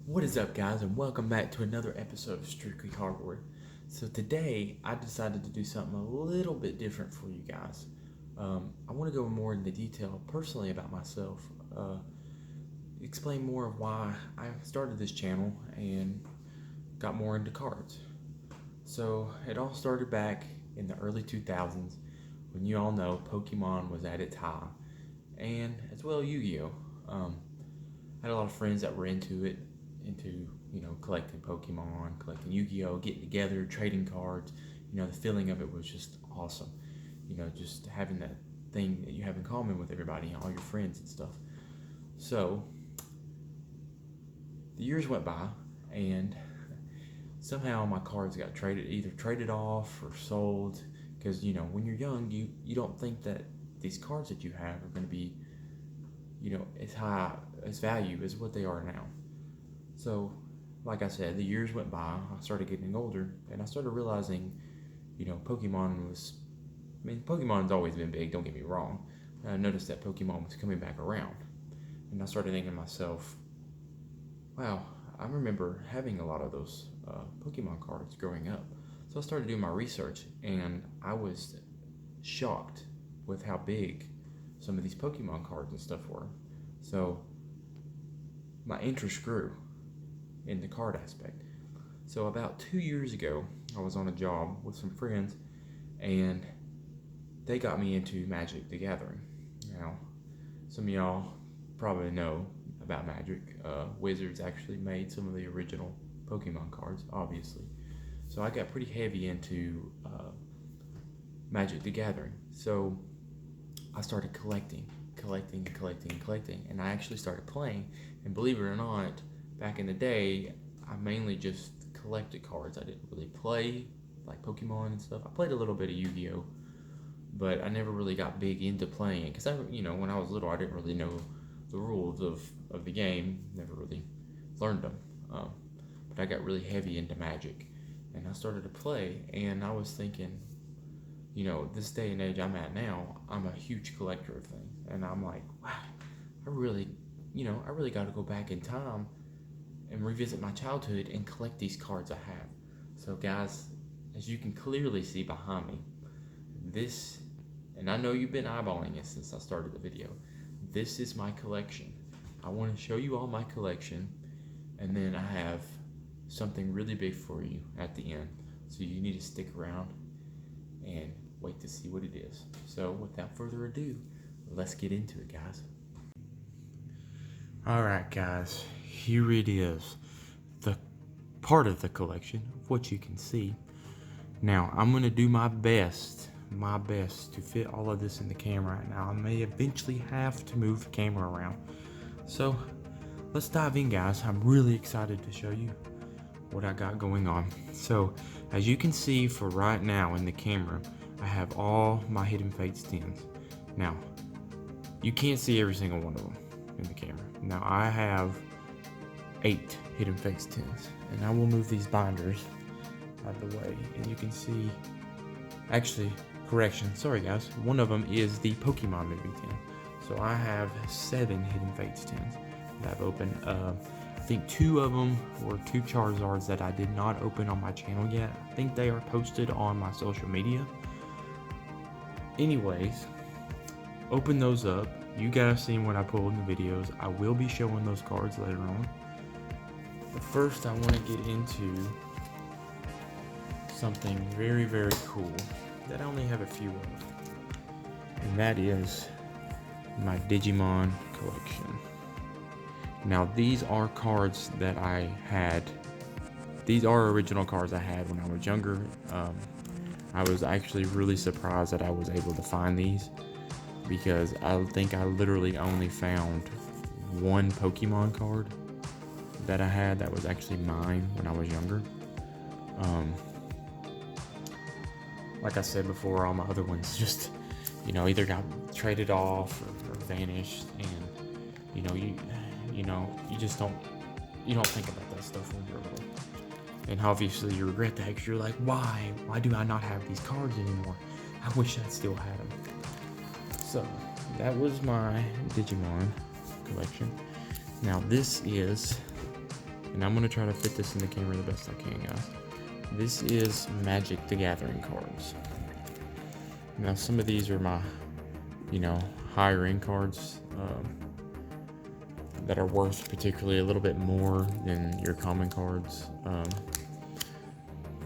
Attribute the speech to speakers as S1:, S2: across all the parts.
S1: What is up, guys, and welcome back to another episode of Strictly Cardboard. So today I decided to do something a little bit different for you guys. I want to go more into detail personally about myself, explain more of why I started this channel and got more into cards. So it all started back in the early 2000s when you all know Pokemon was at its high, and as well Yu-Gi-Oh. I had a lot of friends that were into it, collecting Pokemon, collecting Yu-Gi-Oh, getting together, trading cards. The feeling of it was just awesome. Just having that thing that you have in common with everybody, all your friends and stuff. So the years went by, and somehow my cards got either traded off or sold. Because when you're young, you don't think that these cards that you have are going to be, as high as value as what they are now. So, like I said, the years went by. I started getting older, and I started realizing, Pokemon's always been big. Don't get me wrong. I noticed that Pokemon was coming back around, and I started thinking to myself, wow, I remember having a lot of those Pokemon cards growing up. So I started doing my research, and I was shocked with how big some of these Pokemon cards and stuff were. So my interest grew in the card aspect. So about 2 years ago, I was on a job with some friends, and they got me into Magic the Gathering. Now, some of y'all probably know about Magic. Wizards actually made some of the original Pokemon cards, obviously. So I got pretty heavy into Magic the Gathering. So I started collecting, and I actually started playing. And believe it or not, back in the day, I mainly just collected cards. I didn't really play like Pokemon and stuff. I played a little bit of Yu-Gi-Oh, but I never really got big into playing because when I was little, I didn't really know the rules of the game. Never really learned them. But I got really heavy into Magic, and I started to play. And I was thinking, this day and age I'm at now, I'm a huge collector of things, and I'm like, wow, I really got to go back in time and revisit my childhood and collect these cards I have. So guys, as you can clearly see behind me, this, and I know you've been eyeballing it since I started the video, this is my collection. I want to show you all my collection, and then I have something really big for you at the end. So you need to stick around and wait to see what it is. So without further ado, let's get into it, guys. Alright guys, here it is, the part of the collection of what you can see. Now I'm going to do my best to fit all of this in the camera. Now I may eventually have to move the camera around. So let's dive in, guys. I'm really excited to show you what I got going on. So as you can see for right now in the camera, I have all my Hidden Fates 10s. Now you can't see every single one of them in the camera. Now I have 8 Hidden Fates 10s, and I will move these binders out of the way, and you can see, actually, correction, sorry guys, one of them is the Pokemon movie 10. So I have 7 Hidden Fates 10s that I've opened. I think 2 of them were 2 Charizards that I did not open on my channel yet. I think they are posted on my social media. Anyways, open those up. You guys seen what I pulled in the videos. I will be showing those cards later on. But first I want to get into something very, very cool that I only have a few of. And that is my Digimon collection. Now these are cards that I had. These are original cards I had when I was younger. I was actually really surprised that I was able to find these, because I think I literally only found one Pokemon card that I had that was actually mine when I was younger. Like I said before, all my other ones just, either got traded off or vanished, and you just don't think about that stuff when you're little. And obviously you regret that because you're like, why do I not have these cards anymore? I wish I still had them. So that was my Digimon collection. Now this is And I'm going to try to fit this in the camera the best I can, guys. This is Magic the Gathering cards. Now, some of these are my, higher end cards that are worth particularly a little bit more than your common cards.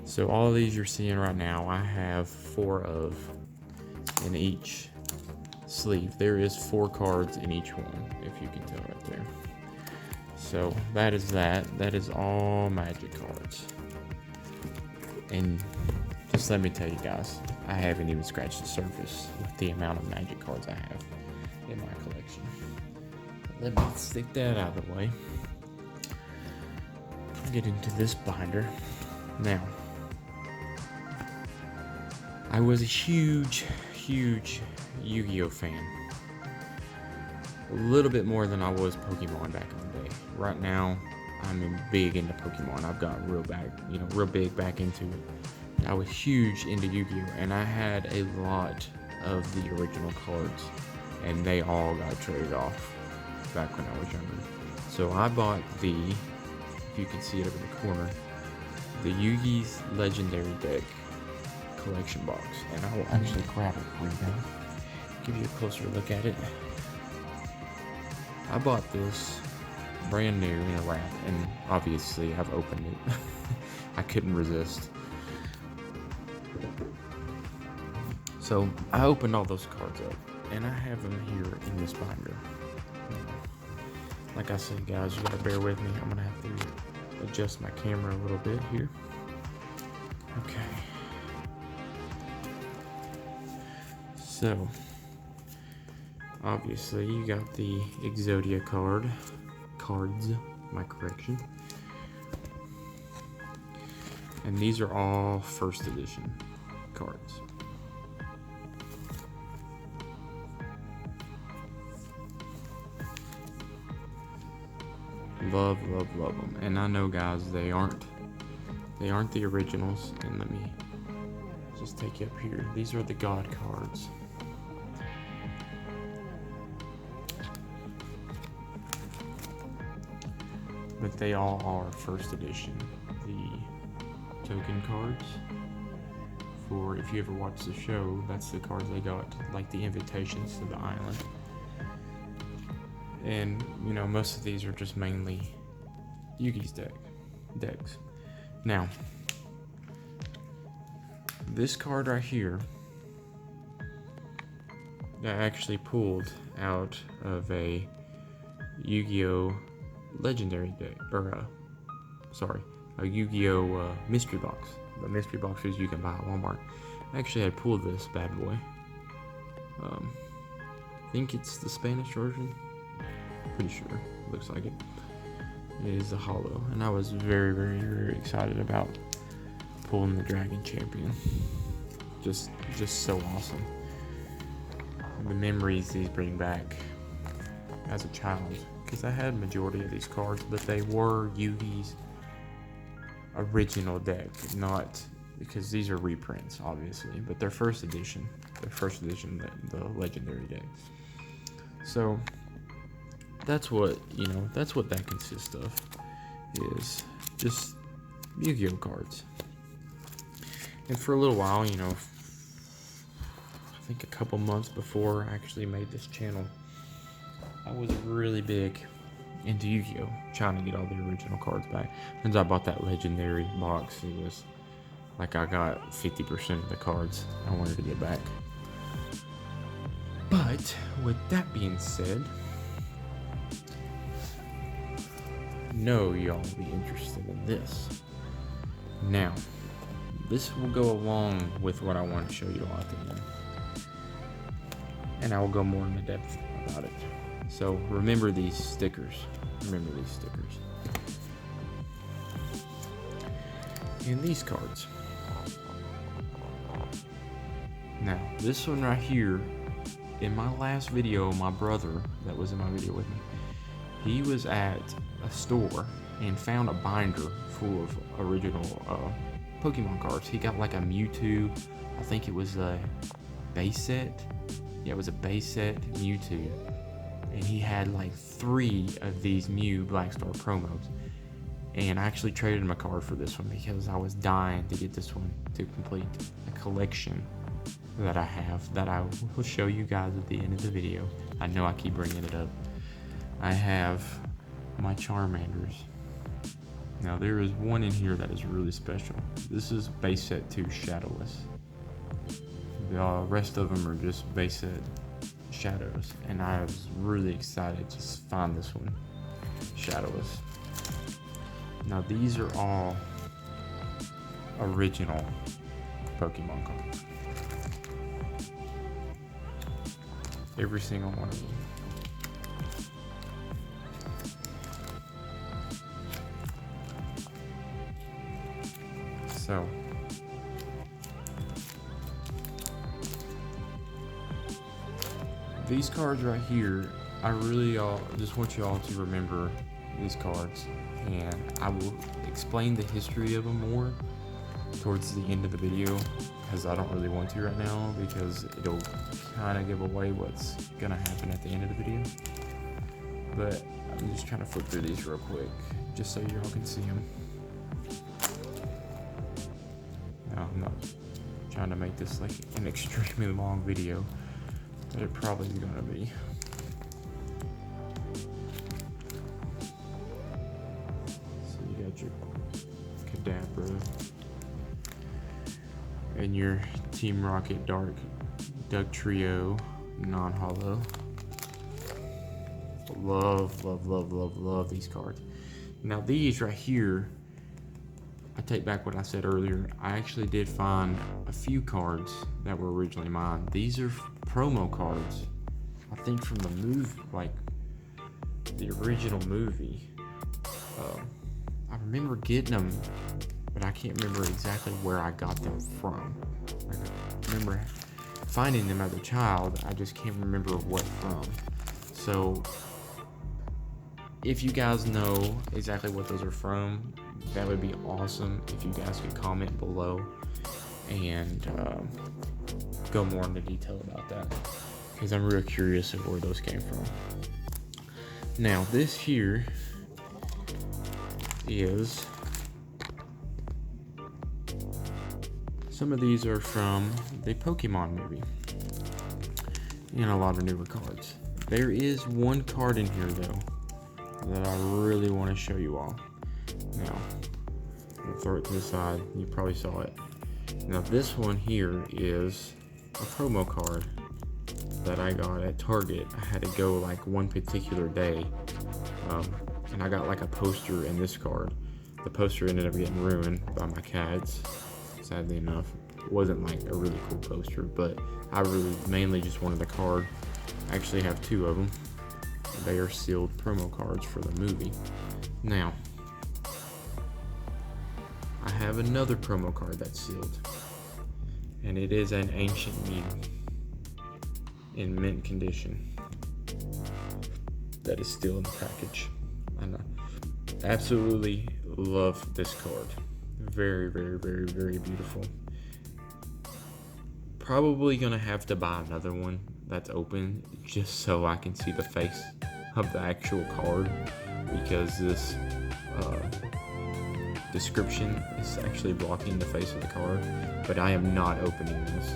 S1: So all of these you're seeing right now, I have 4 of in each sleeve. There is 4 cards in each one, if you can tell right there. So that is that. That is all Magic cards. And just let me tell you guys, I haven't even scratched the surface with the amount of Magic cards I have in my collection. Let me stick that out of the way. Get into this binder. Now, I was a huge Yu-Gi-Oh fan. A little bit more than I was Pokemon back in the day. Right now, I'm big into Pokemon. I've got real big back into it. I was huge into Yu-Gi-Oh, and I had a lot of the original cards, and they all got traded off back when I was younger. So I bought the, if you can see it over the corner, the Yugi's Legendary Deck collection box, and I will actually grab it for you guys, give you a closer look at it. I bought this brand new in a wrap, and obviously I've opened it. I couldn't resist. So I opened all those cards up, and I have them here in this binder. Like I said, guys, you gotta bear with me. I'm gonna have to adjust my camera a little bit here. Okay. So, obviously, you got the Exodia cards, my correction. And these are all first edition cards. Love them. And I know, guys, they aren't the originals. And let me just take you up here. These are the God cards. But they all are first edition. The token cards, for if you ever watch the show, that's the cards they got, like the invitations to the island. And most of these are just mainly Yugi's decks. Now, this card right here, I actually pulled out of a Yu-Gi-Oh Legendary deck, or a Yu-Gi-Oh mystery box. The mystery boxes you can buy at Walmart. Actually, I pulled this bad boy. I think it's the Spanish version. Pretty sure. Looks like it. It is a holo, and I was very excited about pulling the Dragon Champion. Just so awesome. The memories these bring back as a child, because I had majority of these cards, but they were Yugi's original deck, not because these are reprints, obviously, but they're first edition. The legendary decks. So that's what that consists of, is just Yu-Gi-Oh cards. And for a little while, I think a couple months before I actually made this channel, I was really big into Yu-Gi-Oh, trying to get all the original cards back. Since I bought that legendary box, it was like I got 50% of the cards I wanted to get back. But with that being said, know y'all will be interested in this. Now, this will go along with what I want to show you all at the end, and I will go more into depth about it. So remember these stickers. And these cards. Now, this one right here, in my last video, my brother that was in my video with me, he was at a store and found a binder full of original Pokemon cards. He got like a Mewtwo, I think it was a base set. Yeah, it was a base set Mewtwo. And he had like 3 of these Mew Black Star promos. And I actually traded my card for this one because I was dying to get this one to complete a collection that I have that I will show you guys at the end of the video. I know I keep bringing it up. I have my Charmanders. Now there is one in here that is really special. This is base set 2 Shadowless. The rest of them are just base set Shadows, and I was really excited to find this one, Shadowless. Now these are all original Pokemon cards. Every single one of them. So these cards right here, I really just want you all to remember these cards, and I will explain the history of them more towards the end of the video, because I don't really want to right now, because it'll kind of give away what's gonna happen at the end of the video. But I'm just trying to flip through these real quick just so y'all can see them. Now, I'm not trying to make this like an extremely long video, but it probably is gonna be. So you got your Kadabra and your Team Rocket Dark Dugtrio non-holo. Love these cards. Now these right here, I take back what I said earlier. I actually did find a few cards that were originally mine. These are promo cards, I think from the movie, like the original movie. I remember getting them, but I can't remember exactly where I got them from. Like, I remember finding them as a child, I just can't remember what from. So if you guys know exactly what those are from, that would be awesome if you guys could comment below and go more into detail about that, because I'm real curious of where those came from. Now this here is, some of these are from the Pokemon movie and a lot of newer cards. There is one card in here though that I really want to show you all. Now, I'll throw it to the side. You probably saw it. Now this one here is a promo card that I got at Target. I had to go like one particular day, and I got like a poster in this card. The poster ended up getting ruined by my cats, sadly enough. It wasn't like a really cool poster, but I really mainly just wanted the card. I actually have two of them. They are sealed promo cards for the movie. Now, I have another promo card that's sealed, and it is an Ancient Mew in mint condition that is still in the package. And I absolutely love this card. Very, very, very, very beautiful. Probably gonna have to buy another one that's open just so I can see the face of the actual card, because this description is actually blocking the face of the card. But I am not opening this.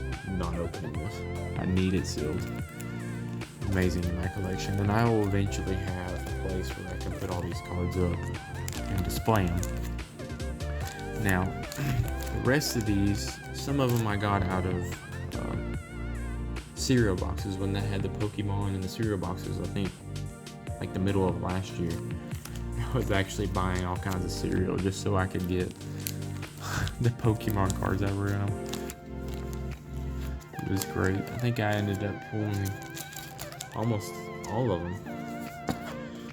S1: I need it sealed. Amazing in my collection, and I will eventually have a place where I can put all these cards up and display them. Now, the rest of these, some of them I got out of cereal boxes when they had the Pokemon in the cereal boxes. I think like the middle of last year, I was actually buying all kinds of cereal just so I could get the Pokemon cards that were in them. It was great. I think I ended up pulling almost all of them.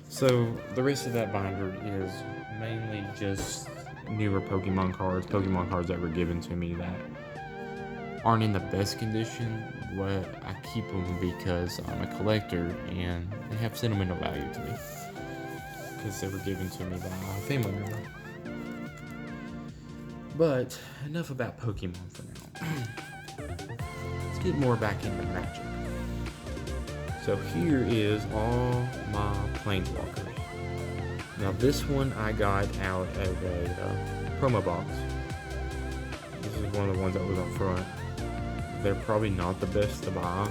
S1: So the rest of that binder is mainly just newer Pokemon cards that were given to me that aren't in the best condition, but I keep them because I'm a collector and they have sentimental value to me because they were given to me by a family member. But enough about Pokemon for now. Let's get more back into Magic. So here is all my Planeswalkers. Now this one I got out of a promo box. This is one of the ones that was up front. They're probably not the best to buy,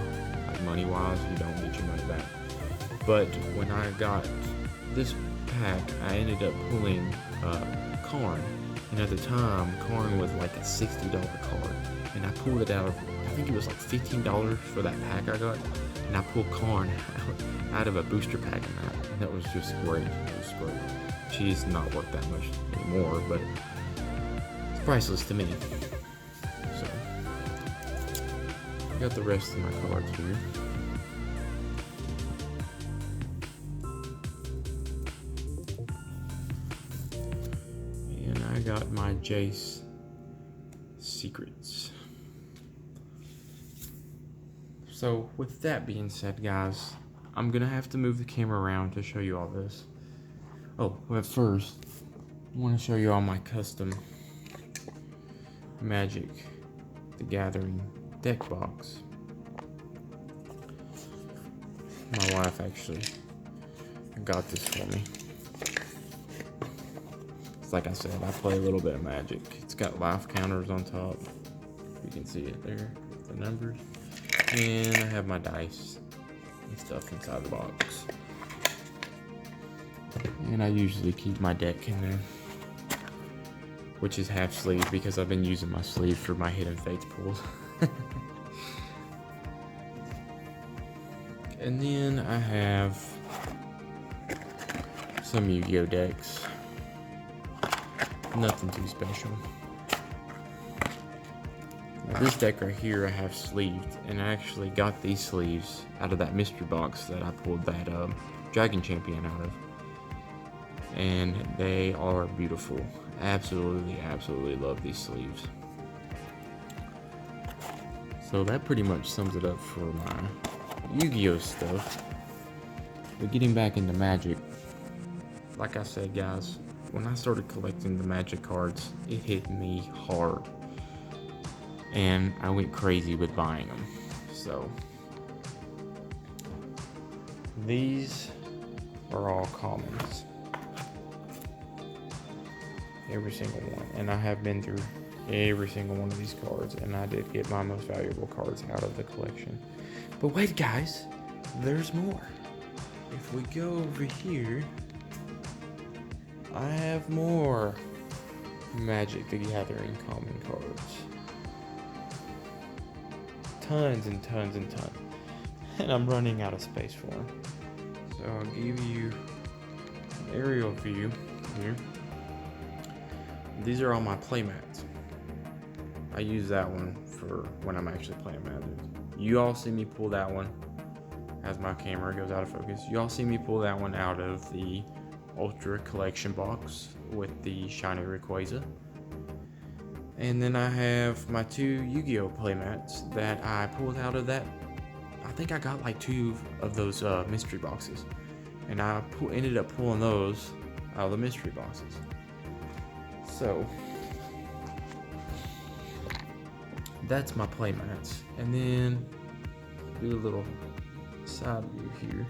S1: like money-wise. You don't get your money back. But when I got this pack, I ended up pulling Karn, and at the time, Karn was like a $60 card, and I pulled it out of, I think it was like $15 for that pack I got, and I pulled Karn out of a booster pack in that, and that was just great. It was great. She's not worth that much anymore, but it's priceless to me. So, I got the rest of my cards here. I got my Jace secrets. So with that being said, guys, I'm gonna have to move the camera around to show you all this. Oh, but first, I want to show you all my custom Magic the Gathering deck box. My wife actually got this for me. Like I said, I play a little bit of Magic. It's got life counters on top. You can see it there, the numbers. And I have my dice and stuff inside the box. And I usually keep my deck in there, which is half sleeve because I've been using my sleeve for my Hidden Fates pulls. And then I have some Yu-Gi-Oh decks. Nothing too special. Now this deck right here I have sleeved, and I actually got these sleeves out of that mystery box that I pulled that Dragon Champion out of. And they are beautiful. Absolutely love these sleeves. So that pretty much sums it up for my Yu-Gi-Oh stuff. But getting back into Magic, like I said, guys, when I started collecting the Magic cards, it hit me hard. And I went crazy with buying them. So, these are all commons. Every single one. And I have been through every single one of these cards, and I did get my most valuable cards out of the collection. But wait, guys, there's more. If we go over here, I have more Magic the Gathering common cards. Tons and tons and tons. And I'm running out of space for them. So I'll give you an aerial view here. These are all my playmats. I use that one for when I'm actually playing Magic. You all see me pull that one as my camera goes out of focus. You all see me pull that one out of the Ultra Collection box with the shiny Rayquaza. And then I have my two Yu-Gi-Oh playmats that I pulled out of that. I think I got like two of those mystery boxes, and I ended up pulling those out of the mystery boxes. So that's my playmats. And then do a little side view here.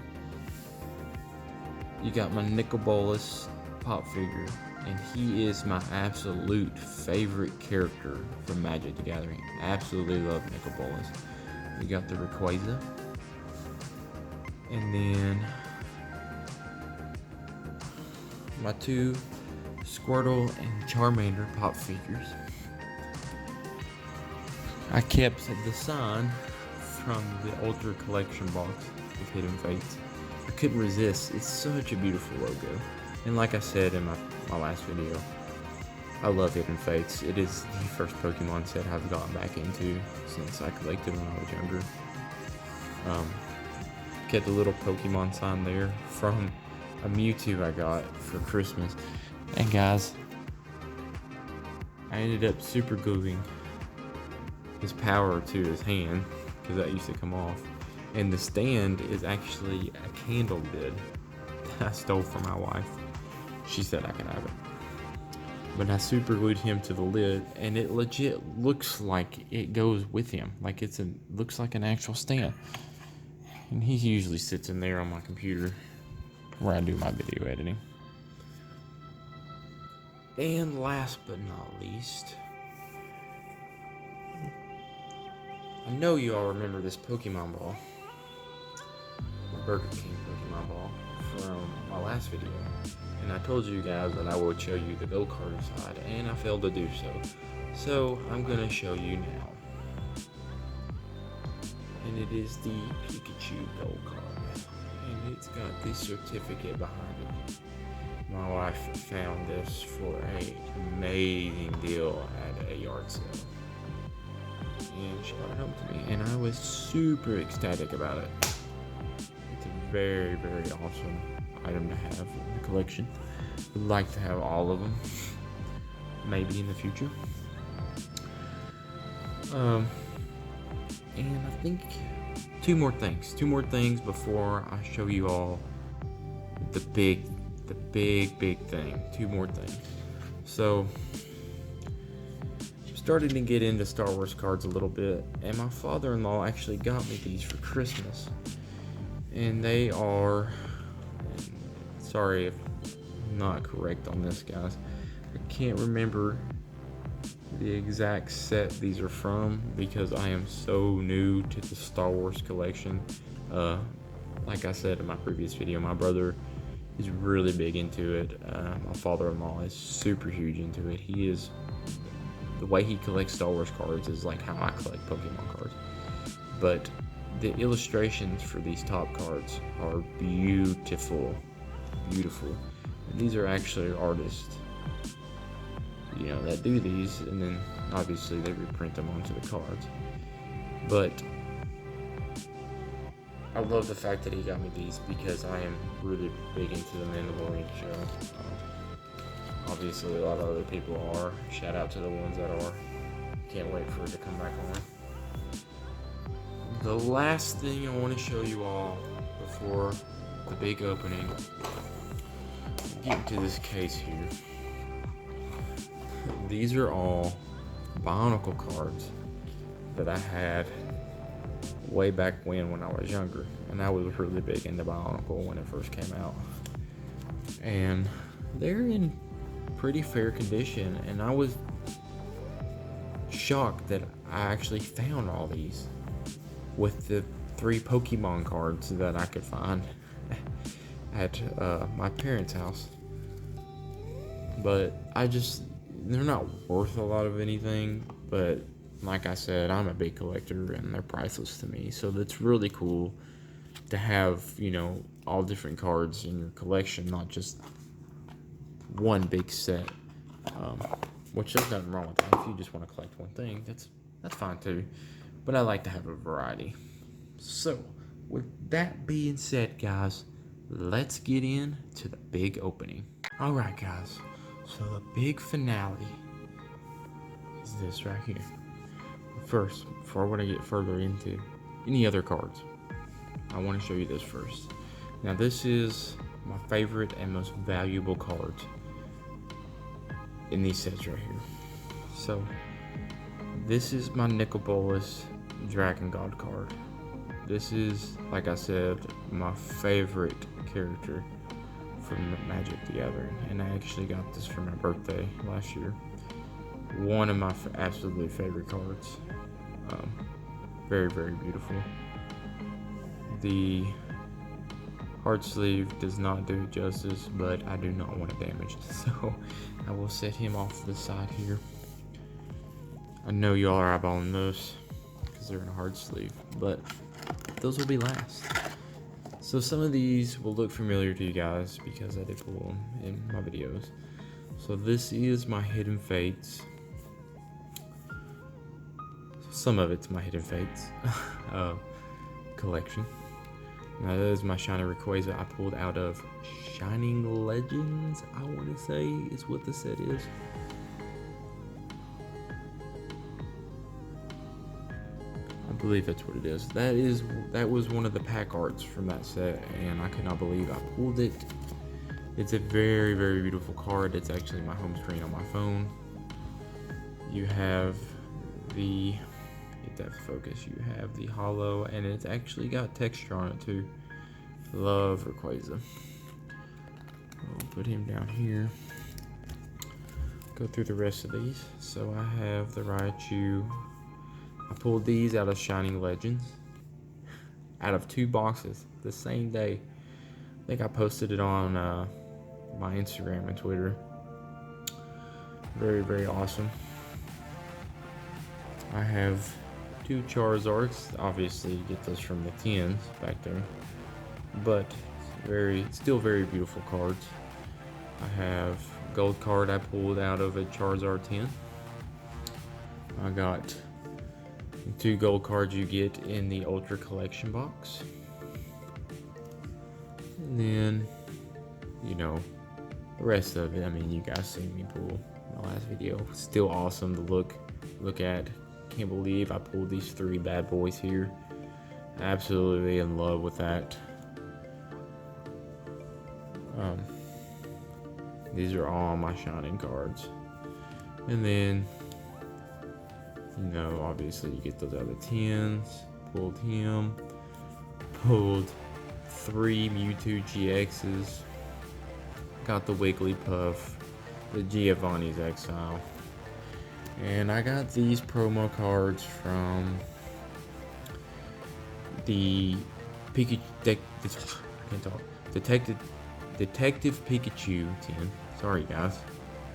S1: You got my Nicol Bolas pop figure, and he is my absolute favorite character from Magic the Gathering. Absolutely love Nicol Bolas. You got the Rayquaza, and then my two Squirtle and Charmander pop figures. I kept the sign from the Ultra Collection box with Hidden Fates. I couldn't resist. It's such a beautiful logo. And like I said in my last video, I love Hidden Fates. It is the first Pokemon set I've gotten back into since I collected when I was younger. Kept a little Pokemon sign there from a Mewtwo I got for Christmas. And guys, I ended up super gluing his power to his hand, because that used to come off. And the stand is actually a candle lid that I stole from my wife. She said I could have it. But I super glued him to the lid, and it legit looks like it goes with him. Like looks like an actual stand. And he usually sits in there on my computer where I do my video editing. And last but not least, I know you all remember this Pokemon ball, the Burger King Pokemon ball from my last video. And I told you guys that I would show you the go-kart side, and I failed to do so. So I'm gonna show you now. And it is the Pikachu go-kart. And it's got the certificate behind it. My wife found this for an amazing deal at a yard sale. And she brought it home to me, and I was super ecstatic about it. It's a very, very awesome item to have in the collection. Would like to have all of them, maybe in the future. And I think two more things before I show you all the big thing. Two more things. So, starting to get into Star Wars cards a little bit, and my father-in-law actually got me these for Christmas. And they are, sorry if I'm not correct on this, guys. I can't remember the exact set these are from because I am so new to the Star Wars collection. Like I said in my previous video, my brother is really big into it. My father-in-law is super huge into it. The way he collects Star Wars cards is like how I collect Pokemon cards. But the illustrations for these top cards are beautiful. And these are actually artists, that do these, and then obviously they reprint them onto the cards. But I love the fact that he got me these because I am really big into the Mandalorian show. Obviously, a lot of other people are. Shout out to the ones that are. Can't wait for it to come back on. The last thing I want to show you all before the big opening. Get into this case here. These are all Bionicle cards that I had way back when I was younger, and I was really big into Bionicle when it first came out. And they're in pretty fair condition, and I was shocked that I actually found all these with the 3 Pokemon cards that I could find at my parents' house. But they're not worth a lot of anything, but like I said, I'm a big collector and they're priceless to me. So that's really cool to have, all different cards in your collection, not just one big set. Which there's nothing wrong with that. If you just want to collect one thing, that's fine too. But I like to have a variety. So, with that being said, guys, let's get into the big opening. Alright, guys. So the big finale is this right here. First, before I get further into any other cards, I want to show you this first. Now this is my favorite and most valuable cards in these sets right here. So this is my Nicol Bolas Dragon God card. This is, like I said, my favorite character from Magic the Gathering, and I actually got this for my birthday last year. One of my absolute favorite cards. Very, very beautiful. The heart sleeve does not do it justice, but I do not want it damaged, so I will set him off to the side here. I know y'all are eyeballing those because they're in a hard sleeve, but those will be last. So some of these will look familiar to you guys because I did pull them in my videos. So this is my Hidden Fates. Some of it's my Hidden Fates collection. Now that is my Shiny Rayquaza I pulled out of Shining Legends, I want to say is what the set is. I believe that's what it is. That was one of the pack arts from that set, and I could not believe I pulled it. It's a very, very beautiful card. It's actually my home screen on my phone. You have the, get that focus, you have the holo, and it's actually got texture on it too. Love Rayquaza. I'll put him down here. go through the rest of these. So I have the Raichu. I pulled these out of Shining Legends, out of 2 boxes the same day. I think I posted it on my Instagram and Twitter. Very, very awesome. I have 2 Charizards. Obviously, you get those from the tins back there, but still very beautiful cards. I have gold card I pulled out of a Charizard tin. I got 2 gold cards you get in the Ultra Collection box. And then, you know, the rest of it, I mean, you guys seen me pull in the last video. Still awesome to look at. Can't believe I pulled these 3 bad boys here. Absolutely in love with that. These are all my Shining cards. And then, you know, obviously you get those other tins. Pulled him. Pulled 3 Mewtwo GXs. Got the Wigglypuff. The Giovanni's Exile. And I got these promo cards from the Detective Pikachu tin. Sorry guys,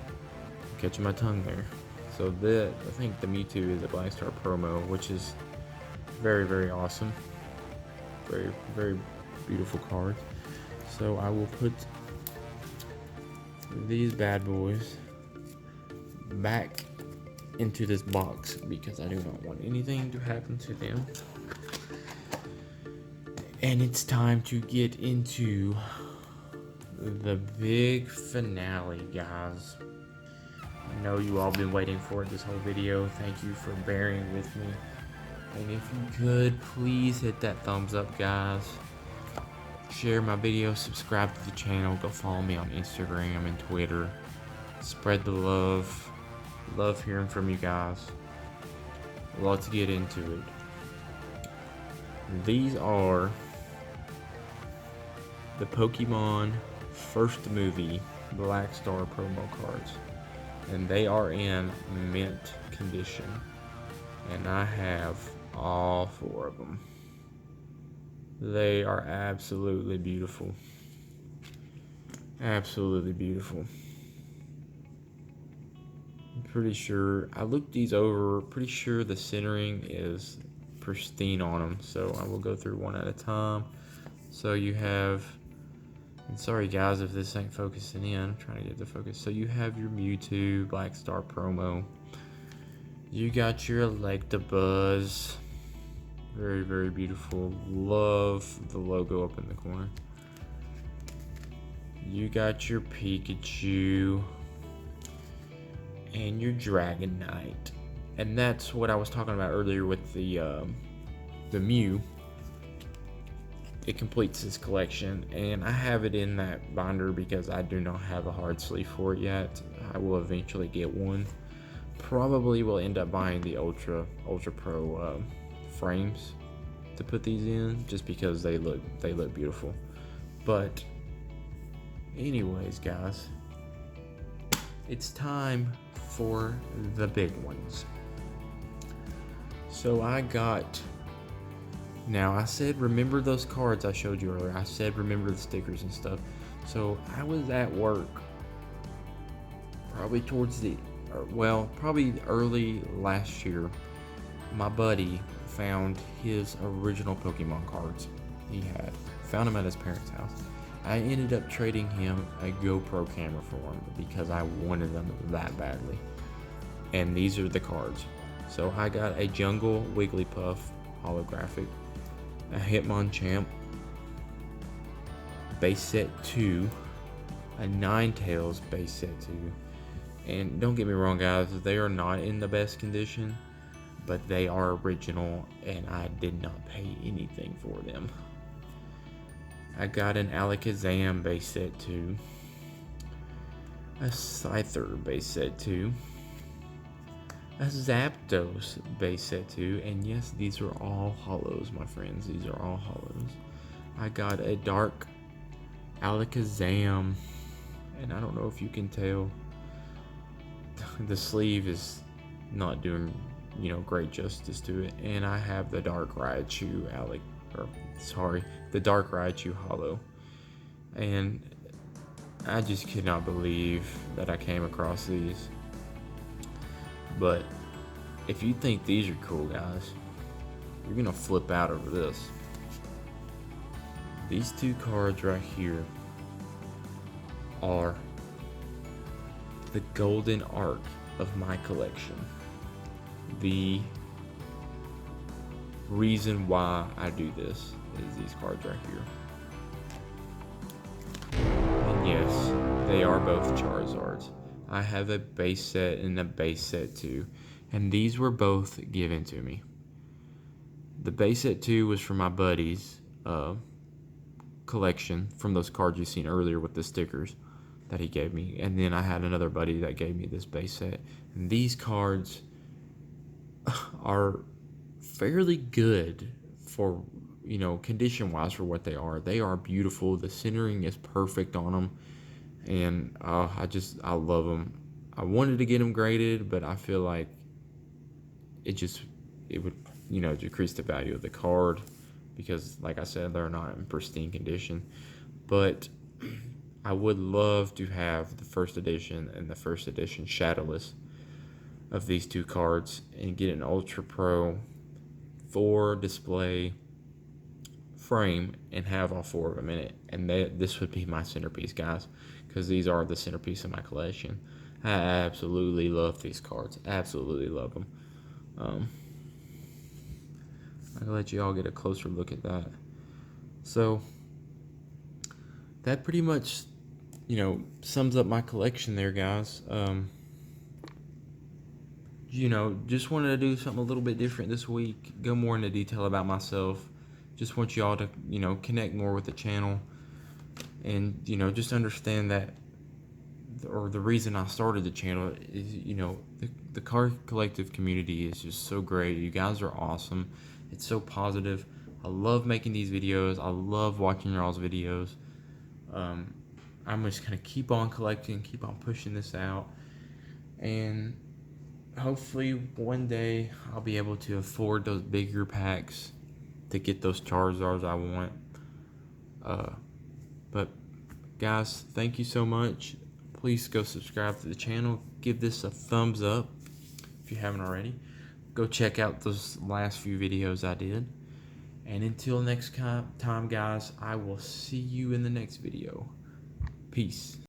S1: I'm catching my tongue there. So I think the Mewtwo is a Black Star promo, which is very, very awesome. Very, very beautiful card. So I will put these bad boys back into this box because I do not want anything to happen to them. And it's time to get into the big finale, guys. I know you all been waiting for it this whole video. Thank you for bearing with me. And if you could, please hit that thumbs up, guys. Share my video, subscribe to the channel, go follow me on Instagram and Twitter. Spread the love. Love hearing from you guys. Let's get into it. These are the Pokemon first movie Black Star promo cards, and they are in mint condition, and I have all 4 of them. They are absolutely beautiful. Absolutely beautiful. I'm pretty sure I looked these over. Pretty sure the centering is pristine on them, so I will go through one at a time. So you have, and sorry guys if this ain't focusing in, I'm trying to get the focus. So you have your Mewtwo Black Star promo. You got your Electabuzz. Very, very beautiful. Love the logo up in the corner. You got your Pikachu and your Dragonite. And that's what I was talking about earlier with the Mew. It completes this collection, and I have it in that binder because I do not have a hard sleeve for it yet. I will eventually get one. Probably will end up buying the Ultra Pro frames to put these in, just because they look beautiful. But anyways, guys, it's time for the big ones. So I got, now I said probably those cards I showed you earlier. I said remember the stickers and stuff. So I was at work probably probably early last year. My buddy found his original Pokemon cards he found them at his parents' house. I ended up trading him a GoPro camera for him because I wanted them that badly. And these are the cards. So I got a Jungle Wigglypuff holographic, a Hitmonchamp base set 2, a Ninetales base set 2. And don't get me wrong, guys, they are not in the best condition, but they are original, and I did not pay anything for them. I got an Alakazam base set 2, a Scyther base set 2, a Zapdos base set 2, and yes, these are all hollows, my friends. These are all hollows. I got a Dark Alakazam, and I don't know if you can tell. the sleeve is not doing, great justice to it. And I have the Dark Raichu the Dark Raichu Hollow. And I just could not believe that I came across these. But if you think these are cool, guys, you're gonna flip out over this. These two cards right here are the golden arc of my collection. The reason why I do this is these cards right here. And yes, they are both Charizards. I have a base set and a base set 2, and these were both given to me. The base set 2 was from my buddy's collection from those cards you've seen earlier with the stickers that he gave me, and then I had another buddy that gave me this base set. And these cards are fairly good for, condition wise for what they are. They are beautiful. The centering is perfect on them, and I love them. I wanted to get them graded, but I feel like it would decrease the value of the card, because like I said, they're not in pristine condition. But I would love to have the first edition and the first edition Shadowless of these two cards and get an Ultra Pro 4 display frame and have all 4 of them in it. And this would be my centerpiece, guys, because these are the centerpiece of my collection. I absolutely love these cards. Absolutely love them. I'll let you all get a closer look at that. So that pretty much, sums up my collection there, guys. Just wanted to do something a little bit different this week, go more into detail about myself. Just want y'all to, connect more with the channel, and, just understand that, or the reason I started the channel is, the Card Collective community is just so great. You guys are awesome. It's so positive. I love making these videos. I love watching y'all's videos. I'm just going to keep on collecting, keep on pushing this out, and hopefully one day I'll be able to afford those bigger packs to get those Charizards I want. But guys, thank you so much. Please go subscribe to the channel. Give this a thumbs up if you haven't already. Go check out those last few videos I did. And until next time, guys, I will see you in the next video. Peace.